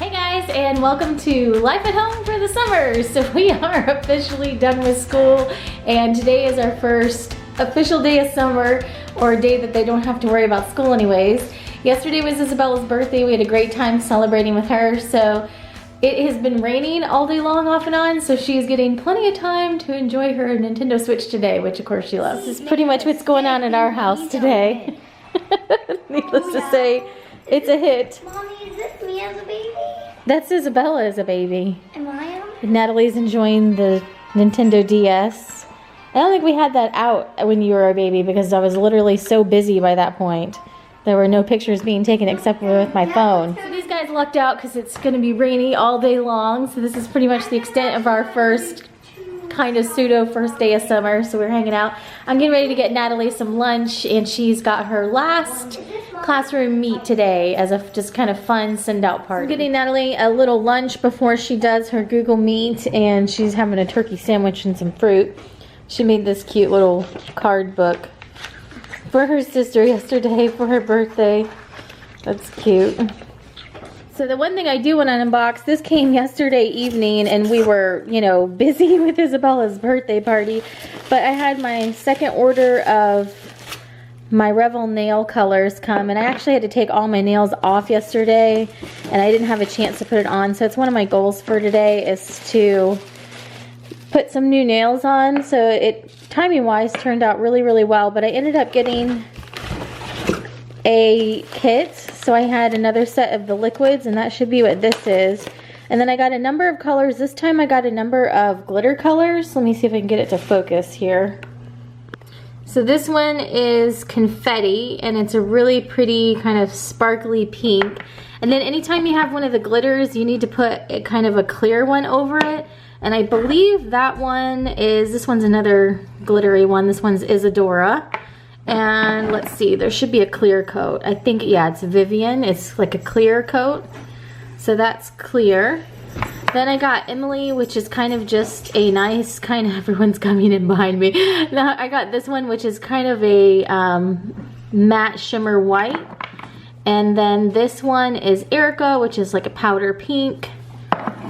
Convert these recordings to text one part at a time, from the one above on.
Hey guys, and welcome to Life at Home for the summer. So we are officially done with school, and today is our first official day of summer, or a day that they don't have to worry about school anyways. Yesterday was Isabella's birthday. We had a great time celebrating with her. So it has been raining all day long off and on, so she's getting plenty of time to enjoy her Nintendo Switch today, which of course she loves. This is pretty much what's going on at our house today. Needless to say, it's a hit. Mommy, is this me as a baby? That's Isabella as a baby. Am I on? Natalie's enjoying the Nintendo DS. I don't think we had that out when you were a baby because I was literally so busy by that point. There were no pictures being taken except with my phone. So these guys lucked out because it's going to be rainy all day long. So this is pretty much the extent of our first kind of pseudo first day of summer. So we're hanging out. I'm getting ready to get Natalie some lunch, and she's got her last classroom meet today as a just kind of fun send out party. I'm getting Natalie a little lunch before she does her Google Meet, and she's having a turkey sandwich and some fruit. She made this cute little card book for her sister yesterday for her birthday. That's cute. So the one thing I do want to unbox, this came yesterday evening and we were, you know, busy with Isabella's birthday party, but I had my second order of my Revel nail colors come, and I actually had to take all my nails off yesterday and I didn't have a chance to put it on. So it's one of my goals for today is to put some new nails on. So it timing wise turned out really well, but I ended up getting a kit. So I had another set of the liquids, and that should be what this is. And then I got a number of colors. This time I got a number of glitter colors. Let me see if I can get it to focus here. So this one is confetti, and it's a really pretty kind of sparkly pink. And then anytime you have one of the glitters, you need to put a kind of a clear one over it. And I believe that one is, this one's another glittery one. This one's Isadora. And let's see, there should be a clear coat. I think, yeah, it's Vivian. It's like a clear coat. So that's clear. Then I got Emily, which is kind of just a nice, kind of, everyone's coming in behind me. Now I got this one, which is kind of a matte shimmer white. And then this one is Erica, which is like a powder pink.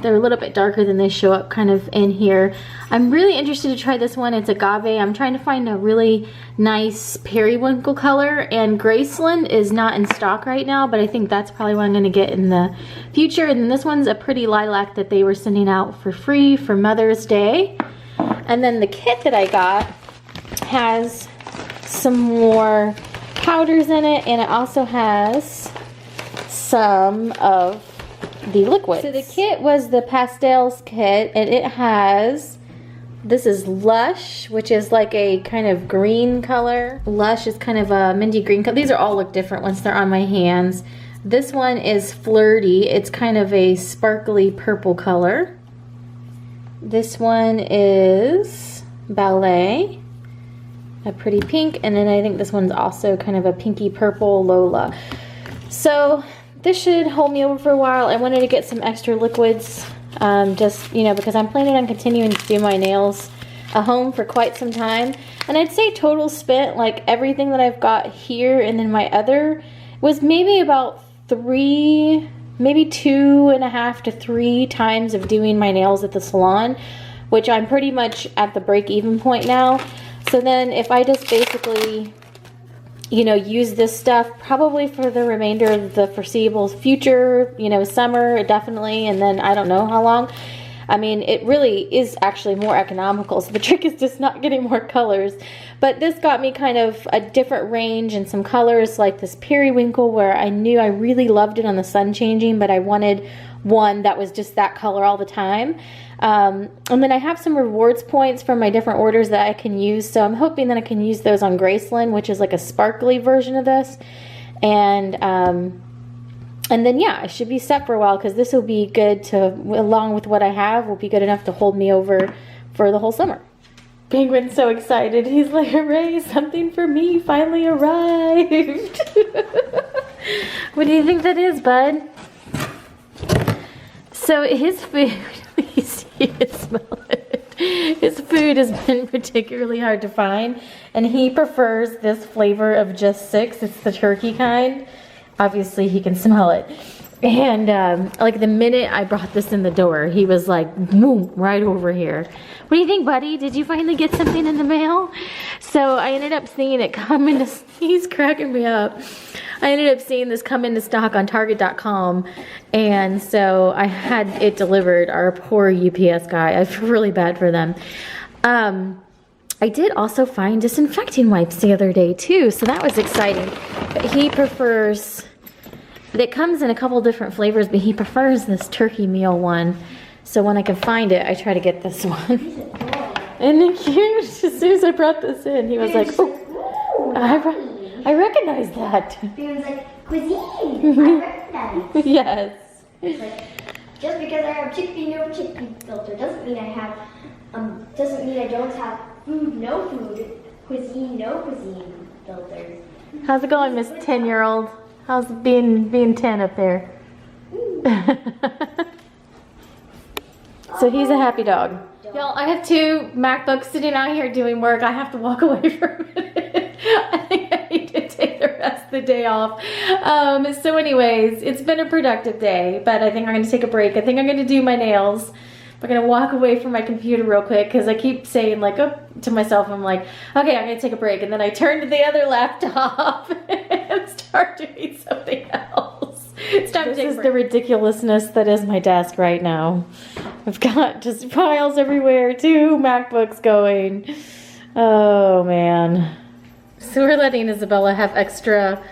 They're a little bit darker than they show up kind of in here. I'm really interested to try this one. It's agave. I'm trying to find a really nice periwinkle color, and Graceland is not in stock right now, but I think that's probably what I'm going to get in the future. And then this one's a pretty lilac that they were sending out for free for Mother's Day. And then the kit that I got has some more powders in it, and it also has some of the liquid. So the kit was the pastels kit, and it has, this is Lush, which is like a kind of green color. Lush is kind of a minty green color. These are all look different once they're on my hands. This one is Flirty. It's kind of a sparkly purple color. This one is Ballet, a pretty pink, and then I think this one's also kind of a pinky purple Lola. So this should hold me over for a while. I wanted to get some extra liquids, just, you know, because I'm planning on continuing to do my nails at home for quite some time. And I'd say total spent, like everything that I've got here and then my other, was maybe about 3, maybe 2.5 to 3 times of doing my nails at the salon, which I'm pretty much at the break-even point now. So then if I just basically, you know, use this stuff probably for the remainder of the foreseeable future, you know, summer definitely, and then I don't know how long. I mean, it really is actually more economical, so the trick is just not getting more colors. But this got me kind of a different range and some colors like this periwinkle, where I knew I really loved it on the sun changing, but I wanted one that was just that color all the time. And then I have some rewards points from my different orders that I can use, so I'm hoping that I can use those on Graceland, which is like a sparkly version of this. And then yeah, I should be set for a while, because this will be good to, along with what I have, will be good enough to hold me over for the whole summer. Penguin's so excited. He's like, hooray, something for me finally arrived. What do you think that is, bud? So his food, you see it, smell it. His food has been particularly hard to find, and he prefers this flavor of just 6. It's the turkey kind. Obviously he can smell it. And like the minute I brought this in the door, he was like, boom, right over here. What do you think, buddy? Did you finally get something in the mail? So I ended up seeing it come into, he's cracking me up. I ended up seeing this come into stock on Target.com, and so I had it delivered. Our poor UPS guy, I feel really bad for them. I did also find disinfecting wipes the other day too, so that was exciting. But he prefers, it comes in a couple different flavors, but he prefers this turkey meal one. So when I can find it, I try to get this one. And then cute, as soon as I brought this in, he was like, oh, I recognize that. He was like, cuisine, I recognize. Yes. It's like, just because I have chickpea no chickpea filter doesn't mean I have, doesn't mean I don't have food no food, cuisine no cuisine filters. How's it going, Miss 10-year-old? How's being 10 up there? So he's a happy dog. Y'all, I have 2 MacBooks sitting out here doing work. I have to walk away for a minute. I think I need to take the rest of the day off. So anyways, it's been a productive day, but I think I'm gonna take a break. I think I'm gonna do my nails. I'm gonna walk away from my computer real quick because I keep saying like, oh, to myself, I'm like, okay, I'm gonna take a break. And then I turn to the other laptop and start doing something else. It's time to take a break. This is the ridiculousness that is my desk right now. I've got just files everywhere, 2 MacBooks going. Oh man. So we're letting Isabella have extra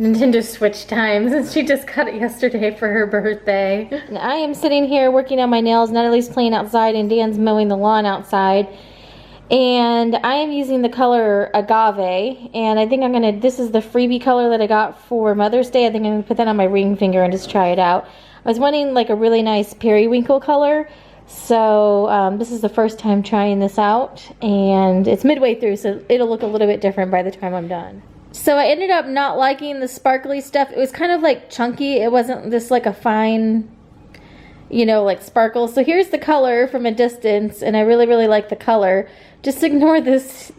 Nintendo Switch time since she just got it yesterday for her birthday. And I am sitting here working on my nails. Natalie's playing outside and Dan's mowing the lawn outside. And I am using the color Agave, and I think I'm gonna, this is the freebie color that I got for Mother's Day. I think I'm gonna put that on my ring finger and just try it out. I was wanting like a really nice periwinkle color, so this is the first time trying this out, and it's midway through, so it'll look a little bit different by the time I'm done. So I ended up not liking the sparkly stuff. It was kind of like chunky. It wasn't this like a fine, you know, like sparkle. So here's the color from a distance, and I really, really like the color. Just ignore this.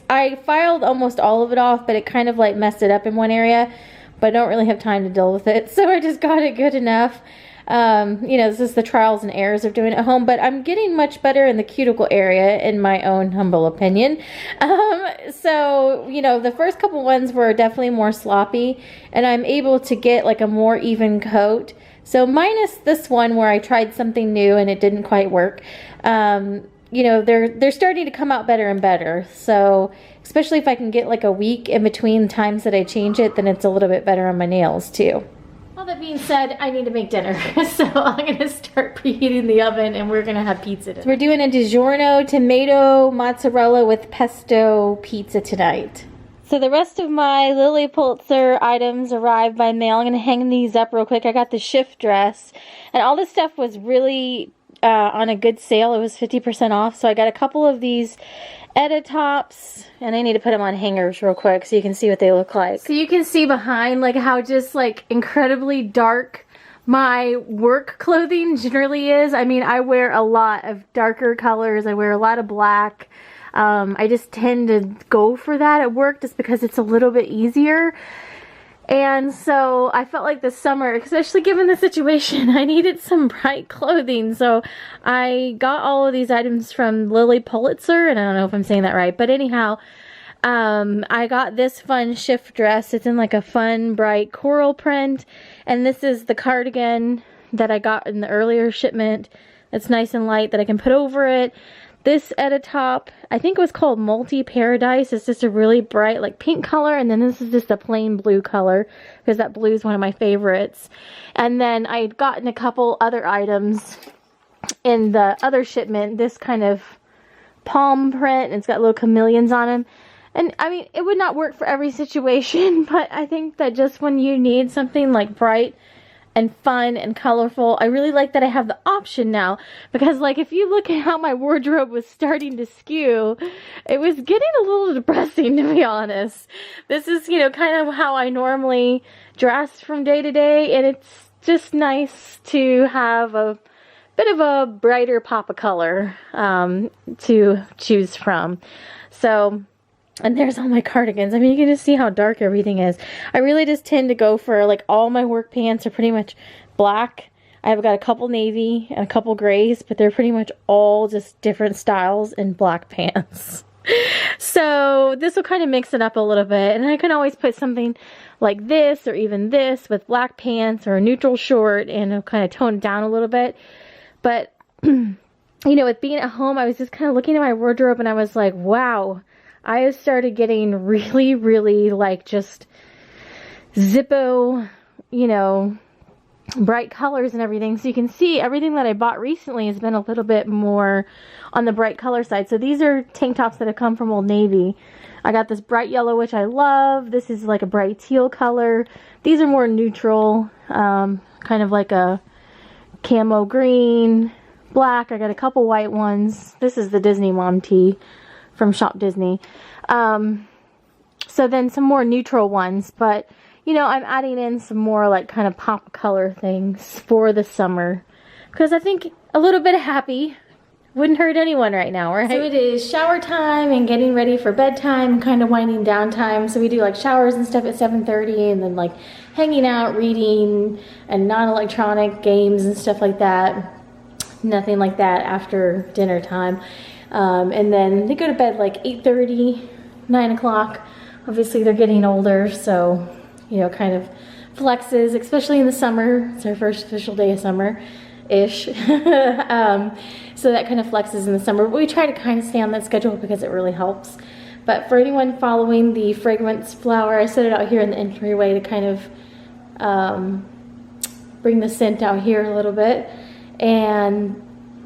I filed almost all of it off, but it kind of like messed it up in one area, but I don't really have time to deal with it. So I just got it good enough. You know, this is the trials and errors of doing it at home, but I'm getting much better in the cuticle area, in my own humble opinion. So, you know, the first couple ones were definitely more sloppy, and I'm able to get like a more even coat. So minus this one where I tried something new and it didn't quite work. You know, they're starting to come out better and better. So especially if I can get like a week in between times that I change it, then it's a little bit better on my nails too. All that being said, I need to make dinner. So I'm gonna start preheating the oven and we're gonna have pizza tonight. So we're doing a DiGiorno tomato mozzarella with pesto pizza tonight. So the rest of my Lily Pulitzer items arrived by mail. I'm gonna hang these up real quick. I got the shift dress, and all this stuff was really on a good sale. It was 50% off. So I got a couple of these Edda tops, and I need to put them on hangers real quick so you can see what they look like. So you can see behind like how just like incredibly dark my work clothing generally is. I mean, I wear a lot of darker colors. I wear a lot of black. I just tend to go for that at work just because it's a little bit easier. And so I felt like this summer, especially given the situation, I needed some bright clothing. So I got all of these items from Lily Pulitzer, and I don't know if I'm saying that right, but anyhow, I got this fun shift dress. It's in like a fun bright coral print, and this is the cardigan that I got in the earlier shipment. It's nice and light that I can put over it. This Edda top, I think it was called Multi Paradise. It's just a really bright like pink color, and then this is just a plain blue color because that blue is one of my favorites. And then I had gotten a couple other items in the other shipment. This kind of palm print, and it's got little chameleons on them. And I mean, it would not work for every situation, but I think that just when you need something like bright and fun and colorful, I really like that I have the option now, because like if you look at how my wardrobe was starting to skew, it was getting a little depressing, to be honest. This is, you know, kind of how I normally dress from day to day, and it's just nice to have a bit of a brighter pop of color to choose from. So And there's all my cardigans. I mean, you can just see how dark everything is. I really just tend to go for, like, all my work pants are pretty much black. I've got a couple navy and a couple grays, but they're pretty much all just different styles in black pants. So this will kind of mix it up a little bit. And I can always put something like this or even this with black pants or a neutral short, and it'll kind of tone it down a little bit. But, you know, with being at home, I was just kind of looking at my wardrobe and I was like, wow. I started getting really, really like just Zippo, you know, bright colors and everything. So you can see everything that I bought recently has been a little bit more on the bright color side. So these are tank tops that have come from Old Navy. I got this bright yellow, which I love. This is like a bright teal color. These are more neutral, kind of like a camo green, black. I got a couple white ones. This is the Disney Mom tee from Shop Disney. So then some more neutral ones, but you know, I'm adding in some more like kind of pop color things for the summer because I think a little bit of happy wouldn't hurt anyone right now, right? So it is shower time and getting ready for bedtime, kind of winding down time. So we do like showers and stuff at 7:30 and then like hanging out, reading and non-electronic games and stuff like that. Nothing like that after dinner time. And then they go to bed like 8:30, 9 o'clock. Obviously they're getting older, so, you know, kind of flexes, especially in the summer. It's our first official day of summer-ish. So that kind of flexes in the summer. But we try to kind of stay on that schedule because it really helps. But for anyone following the fragrance flower, I set it out here in the entryway to kind of bring the scent out here a little bit. And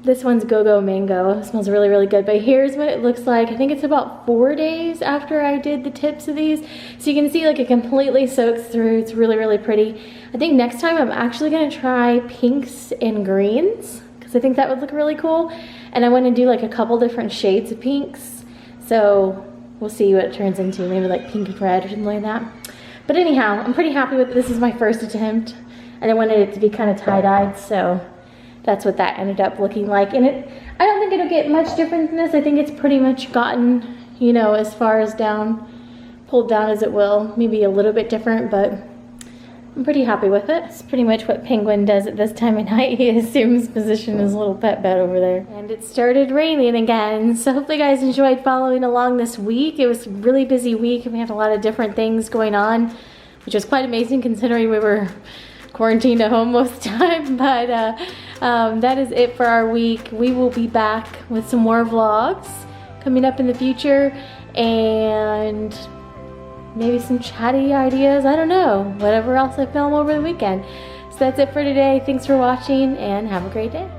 this one's Go-Go Mango. It smells really, really good. But here's what it looks like. I think it's about 4 days after I did the tips of these. So you can see like it completely soaks through. It's really, really pretty. I think next time I'm actually going to try pinks and greens because I think that would look really cool. And I want to do like a couple different shades of pinks. So we'll see what it turns into. Maybe like pink and red or something like that. But anyhow, I'm pretty happy with it. This is my first attempt. And I wanted it to be kind of tie-dyed, so that's what that ended up looking like. And I don't think it'll get much different than this. I think it's pretty much gotten, you know, as far as down, pulled down as it will. Maybe a little bit different, but I'm pretty happy with it. It's pretty much what Penguin does at this time of night. He assumes position his little pet bed over there. And it started raining again. So hopefully you guys enjoyed following along this week. It was a really busy week and we had a lot of different things going on, which was quite amazing considering we were quarantined at home most of the time. But that is it for our week. We will be back with some more vlogs coming up in the future and maybe some chatty ideas. I don't know, whatever else I film over the weekend. So that's it for today. Thanks for watching and have a great day.